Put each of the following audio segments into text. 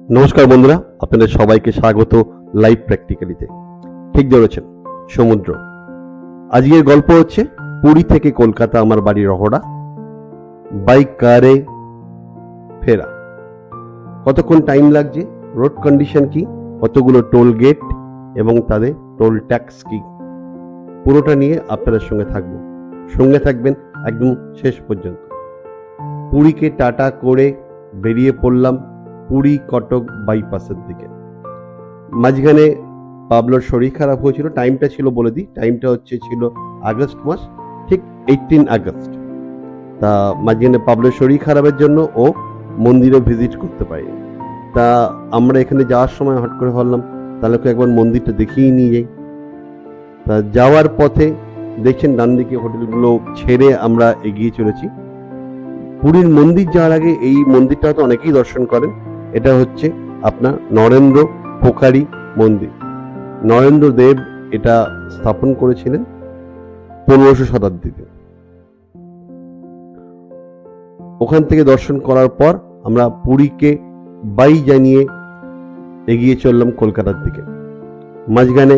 নমস্কার বন্ধুরা, আপনাদের সবাইকে স্বাগত লাইভ প্র্যাকটিক্যালিতে। ঠিক ধরেছেন, সমুদ্র। আজকের গল্প হচ্ছে পুরী থেকে কলকাতা আমার বাড়ি রহড়া, বাইক কারে ফেরা। কতক্ষণ টাইম লাগছে, রোড কন্ডিশন কি, কতগুলো টোল গেট এবং তাদের টোল ট্যাক্স কি, পুরোটা নিয়ে আপনাদের সঙ্গে থাকবো। সঙ্গে থাকবেন একদম শেষ পর্যন্ত। পুরীকে টাটা করে বেরিয়ে পড়লাম পুরী কটক বাইপাসের দিকে। মাঝখানে পাবলোর শরীর খারাপ হয়েছিল। টাইমটা ছিল বলে দিই, টাইমটা ছিল আগস্ট মাস, ঠিক 18 আগস্ট। তা মাঝখানে পাবলোর শরীর খারাপের জন্য ও মন্দিরে ভিজিট করতে পারিনি। তা আমরা এখানে যাওয়ার সময় হট করে ভাবলাম তাহলে একবার মন্দিরটা দেখিয়ে নিয়ে যাই। তা যাওয়ার পথে দেখছেন ডান দিকে হোটেলগুলো ছেড়ে আমরা এগিয়ে চলেছি। পুরীর মন্দির যাওয়ার আগে এই মন্দিরটা হয়তো অনেকেই দর্শন করেন। এটা হচ্ছে আপনার নরেন্দ্র পোখারি মন্দির। নরেন্দ্র দেব এটা স্থাপন করেছিলেন 1500 শতাব্দীতে। ওখান থেকে দর্শন করার পর আমরা পুরীকে বাই জানিয়ে এগিয়ে চললাম কলকাতার দিকে। মাঝখানে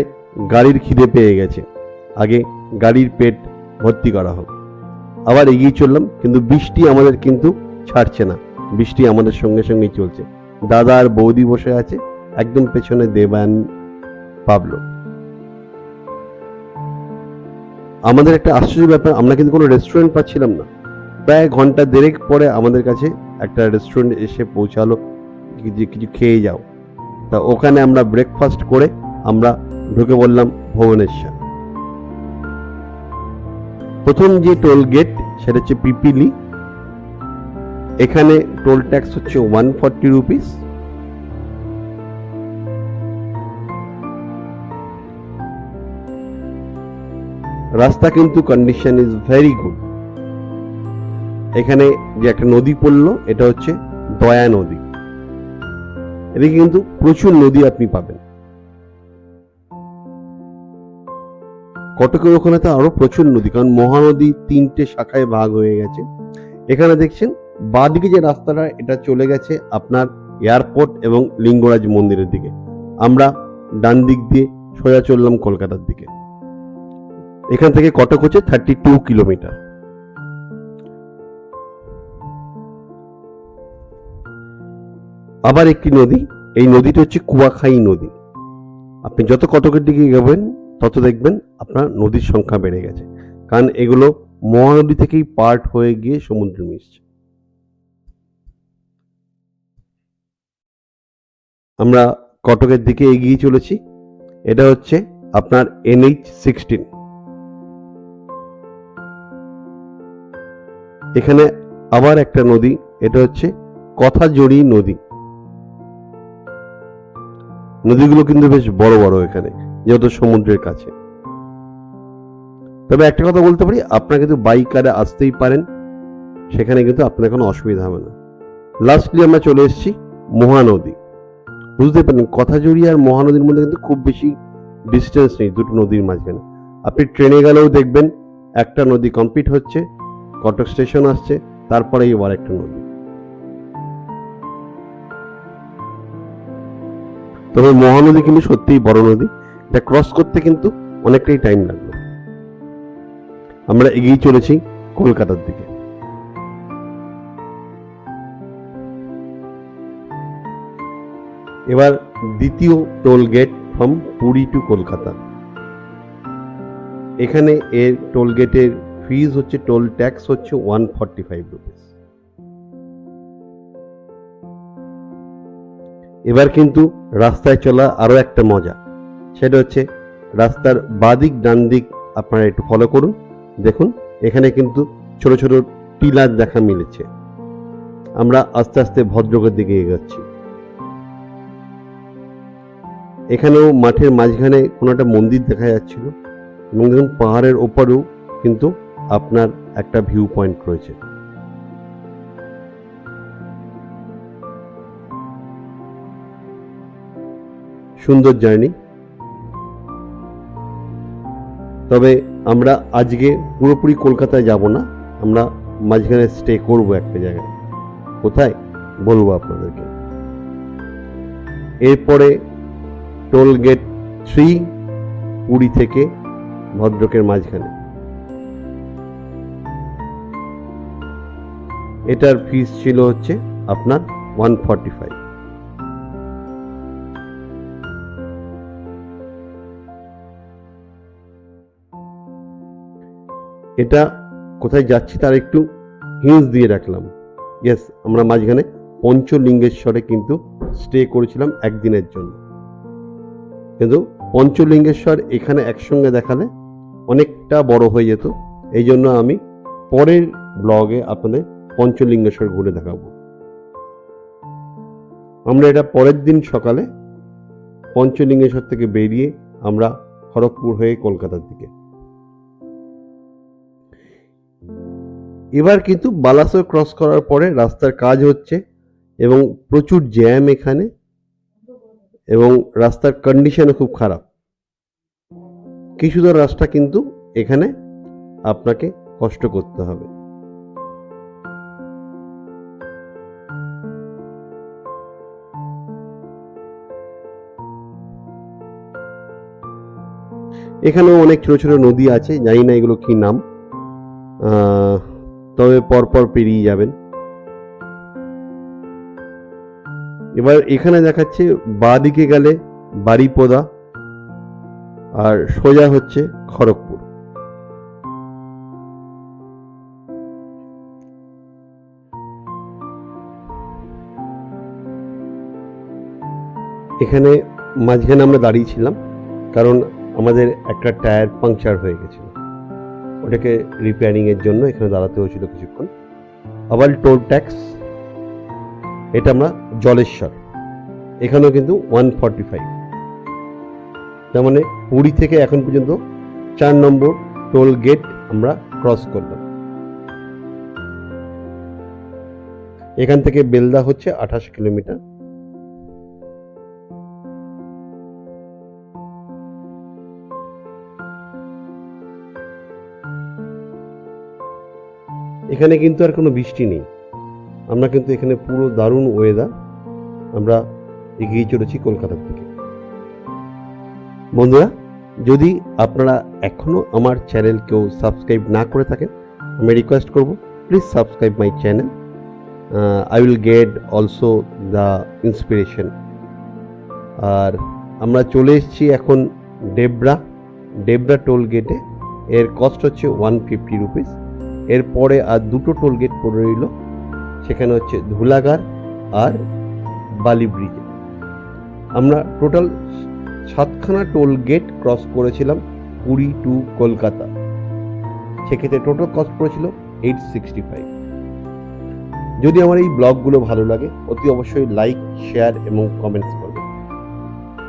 গাড়ির খিদে পেয়ে গেছে, আগে গাড়ির পেট ভর্তি করা হোক। আবার এগিয়ে চললাম, কিন্তু বৃষ্টি আমাদের কিন্তু ছাড়ছে না, বৃষ্টি আমাদের সঙ্গে সঙ্গেই চলছে। দাদা আর বৌদি বসে আছে, একদম পেছনে দেবায়ন, পাবলো। আমাদের একটা আশ্চর্য ব্যাপার, আমরা কিন্তু কোনো রেস্টুরেন্ট পাচ্ছিলাম না। প্রায় ঘন্টা দেড়েক পরে আমাদের কাছে একটা রেস্টুরেন্ট এসে পৌঁছালো, কিছু খেয়ে যাও। তা ওখানে আমরা ব্রেকফাস্ট করে আমরা ঢুকে পড়লাম ভুবনেশ্বর। প্রথম যে টোল গেট সেটা হচ্ছে পিপিলি। এখানে টোল ট্যাক্স হচ্ছে 140 রুপিস। রাস্তা কিন্তু কন্ডিশন ইজ ভেরি গুড। এখানে যে একটা নদী পড়লো, এটা হচ্ছে দয়া নদী। এদিকে কিন্তু প্রচুর নদী আপনি পাবেন। কটকের ওখানে তো আরো প্রচুর নদী, কারণ মহানদী 3টে শাখায় ভাগ হয়ে গেছে। এখানে দেখছেন বাঁদিকে যে রাস্তাটা, এটা চলে গেছে আপনার এয়ারপোর্ট এবং লিঙ্গরাজ মন্দিরের দিকে। আমরা ডান দিক দিয়ে সোজা চললাম কলকাতার দিকে। এখান থেকে কটক হচ্ছে 32 কিলোমিটার। আবার একটি নদী, এই নদীটা হচ্ছে কুয়াখাই নদী। আপনি যত কটকের দিকে যাবেন তত দেখবেন আপনার নদীর সংখ্যা বেড়ে গেছে, কারণ এগুলো মহানদী থেকেই পার্ট হয়ে গিয়ে সমুদ্রে মিশছে। আমরা কটকের দিকে এগিয়ে চলেছি। এটা হচ্ছে আপনার NH-16। এখানে আবার একটা নদী, এটা হচ্ছে কথাজড়ি নদী। নদীগুলো কিন্তু বেশ বড় বড় এখানে, যেহেতু সমুদ্রের কাছে। তবে একটা কথা বলতে পারি, আপনারা কিন্তু বাইকারে আসতেই পারেন, সেখানে কিন্তু আপনার কোনো অসুবিধা হবে না। লাস্টলি আমরা চলে এসেছি মহানদী। বুঝতে পারেন কথাজড়ি আর মহানদীর মধ্যে কিন্তু খুব বেশি ডিস্টেন্স নেই দুটো নদীর মাঝখানে। আপনি ট্রেনে গেলেও দেখবেন একটা নদী কমপ্লিট হচ্ছে, কটক স্টেশন আসছে, তারপরে এবার একটা নদী। তবে মহানদী কিন্তু সত্যিই বড় নদী, এটা ক্রস করতে কিন্তু অনেকটাই টাইম লাগবে। আমরা এগিয়ে চলেছি কলকাতার দিকে। এবার দ্বিতীয় toll gate from Puri to Kolkata. এখানে এর টোল গেটের ফিজ হচ্ছে, টোল ট্যাক্স হচ্ছে 145 রুপিস। এবার কিন্তু রাস্তায় চলা আরো একটা মজা, সেটা হচ্ছে রাস্তার বাদিক ডান দিক আপনারা একটু ফলো করুন। দেখুন এখানে কিন্তু ছোট ছোট টিলার দেখা মিলেছে। আমরা আস্তে আস্তে ভদ্রকের দিকে এগোচ্ছি। এখানেও মাঠের মাঝখানে কোনো একটা মন্দির দেখা যাচ্ছিল, এবং দেখুন পাহাড়ের ওপরেও কিন্তু আপনার একটা ভিউ পয়েন্ট রয়েছে। সুন্দর জার্নি। তবে আমরা আজকে পুরোপুরি কলকাতায় যাব না, আমরা মাঝখানে স্টে করব একটা জায়গায়। কোথায় বলবো আপনাদেরকে। এরপরে টোল গেট 3 পুরী থেকে ভদ্রকের মাঝখানে। এটার ফিস ছিল হচ্ছে আপনার 145। এটা কোথায় যাচ্ছি তার একটু হিন্স দিয়ে রাখলাম। ইয়েস, আমরা মাঝখানে পঞ্চলিঙ্গেশ্বরে কিন্তু স্টে করেছিলাম একদিনের জন্য, কিন্তু পঞ্চলিঙ্গেশ্বর এখানে একসঙ্গে দেখালে অনেকটা বড় হয়ে যেত, এই জন্য আমি পরের ব্লগে আপনাদের পঞ্চলিঙ্গেশ্বর ঘুরে দেখাবো। আমরা এটা পরের দিন সকালে পঞ্চলিঙ্গেশ্বর থেকে বেরিয়ে আমরা খড়গপুর হয়ে কলকাতার দিকে। এবার কিন্তু বালাসোর ক্রস করার পরে রাস্তার কাজ হচ্ছে এবং প্রচুর জ্যাম এখানে, এবং রাস্তার কন্ডিশনও খুব খারাপ। কিছু দূর রাস্তা কিন্তু এখানে আপনাকে কষ্ট করতে হবে। এখানেও অনেক ছোট ছোট নদী আছে, জানি না এগুলো কি নাম, তবে পরপর পেরিয়ে যাবেন। এবার এখানে দেখাচ্ছে বাঁ দিকে গেলে বারিপদা আর সোজা হচ্ছে খড়গপুর। এখানে মাঝখানে আমরা দাঁড়িয়েছিলাম কারণ আমাদের একটা টায়ার পাংচার হয়ে গেছিল, ওটাকে রিপেয়ারিং এর জন্য এখানে দাঁড়াতে হয়েছিল কিছুক্ষণ। আবার টোল ট্যাক্স, এটা আমরা জলেশ্বর, এখানেও কিন্তু 145। তার মানে পুরী থেকে এখন পর্যন্ত 4 নম্বর টোল গেট আমরা ক্রস করলাম। এখান থেকে বেলদা হচ্ছে 28 কিলোমিটার। এখানে কিন্তু আর কোনো বৃষ্টি নেই, আমরা কিন্তু এখানে পুরো দারুণ ওয়েদার। আমরা এগিয়ে চলেছি কলকাতার দিকে। বন্ধুরা, যদি আপনারা এখনো আমার চ্যানেল কেউ সাবস্ক্রাইব না করে থাকেন, আমি রিকোয়েস্ট করব please subscribe my channel. I will get also the inspiration. আর আমরা চলে এসেছি এখন ডেবরা টোল গেটে। এর কস্ট হচ্ছে 150 রুপিস। এরপরে আর দুটো টোল গেট পড়ে রইল, সেখানে হচ্ছে ধুলাগার আর বালি ব্রিজে। আমরা টোটাল 7খানা টোল গেট ক্রস করেছিলাম পুরী টু কলকাতা। সেক্ষেত্রে টোটাল কস্ট পড়েছিল 865। যদি আমার এই ব্লগগুলো ভালো লাগে অতি অবশ্যই লাইক, শেয়ার এবং কমেন্টস করবেন।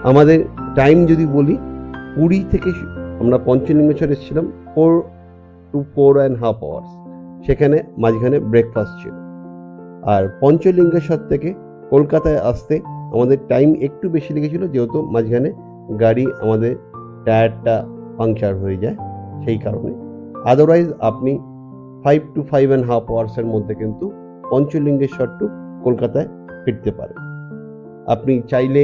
আমাদের টাইম যদি বলি, পুরী থেকে আমরা পঞ্চলিঙ্গেশ্বর এসেছিলাম 4 to 4.5 hours, সেখানে মাঝখানে ব্রেকফাস্ট ছিল। আর পঞ্চলিঙ্গেশ্বর থেকে কলকাতায় আসতে আমাদের টাইম একটু বেশি লেগেছিল, যেহেতু মাঝখানে গাড়ি আমাদের টায়ারটা পাংচার হয়ে যায় সেই কারণে। আদারওয়াইজ আপনি 5 to 5.5 hours মধ্যে কিন্তু পঞ্চলিঙ্গেশ্বর টু কলকাতায় ফিরতে পারেন। আপনি চাইলে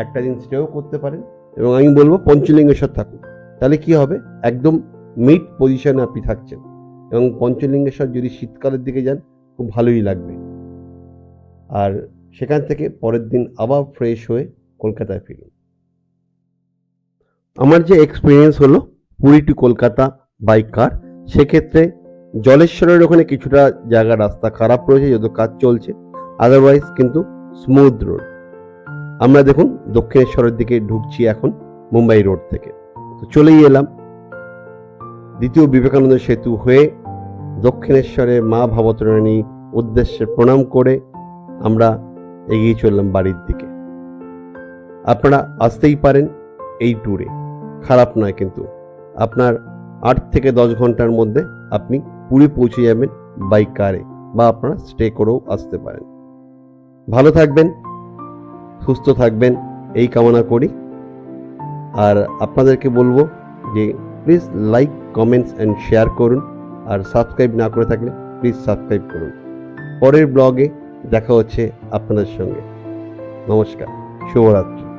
একটা দিন স্টেও করতে পারেন, এবং আমি বলবো পঞ্চলিঙ্গেশ্বর থাকুন, তাহলে কি হবে, একদম মিড পজিশনে আপনি থাকছেন। এবং পঞ্চলিঙ্গেশ্বর যদি শীতকালের দিকে যান খুব ভালোই লাগবে। আর সেখান থেকে পরের দিন আবার ফ্রেশ হয়ে কলকাতায় ফিরুন। আমার যে এক্সপিরিয়েন্স হলো পুরী টু কলকাতা বাই কার, সেক্ষেত্রে জলেশ্বরের ওখানে কিছুটা জায়গা রাস্তা খারাপ রয়েছে যেহেতু কাজ চলছে, আদারওয়াইজ কিন্তু স্মুথ রোড। আমরা দেখুন দক্ষিণেশ্বরের দিকে ঢুকছি এখন মুম্বাই রোড থেকে। তো চলেই এলাম দ্বিতীয় বিবেকানন্দ সেতু হয়ে দক্ষিণেশ্বরে মা ভবতারিণী উদ্দেশ্যে প্রণাম করে আমরা এগিয়ে চললাম বাড়ির দিকে। আপনারা আসতেই পারেন এই ট্যুরে, খারাপ নয়, কিন্তু আপনার 8 থেকে 10 ঘন্টার মধ্যে আপনি পুরী পৌঁছে যাবেন বাই কারে, বা আপনারা স্টে করেও আসতে পারেন। ভালো থাকবেন, সুস্থ থাকবেন এই কামনা করি। আর আপনাদেরকে বলবো যে please like, comments and share করুন। আর সাবস্ক্রাইব না করে থাকলে প্লিজ সাবস্ক্রাইব করুন। পরের ব্লগে দেখা হচ্ছে আপনাদের সঙ্গে। নমস্কার। শুভরাত্রি।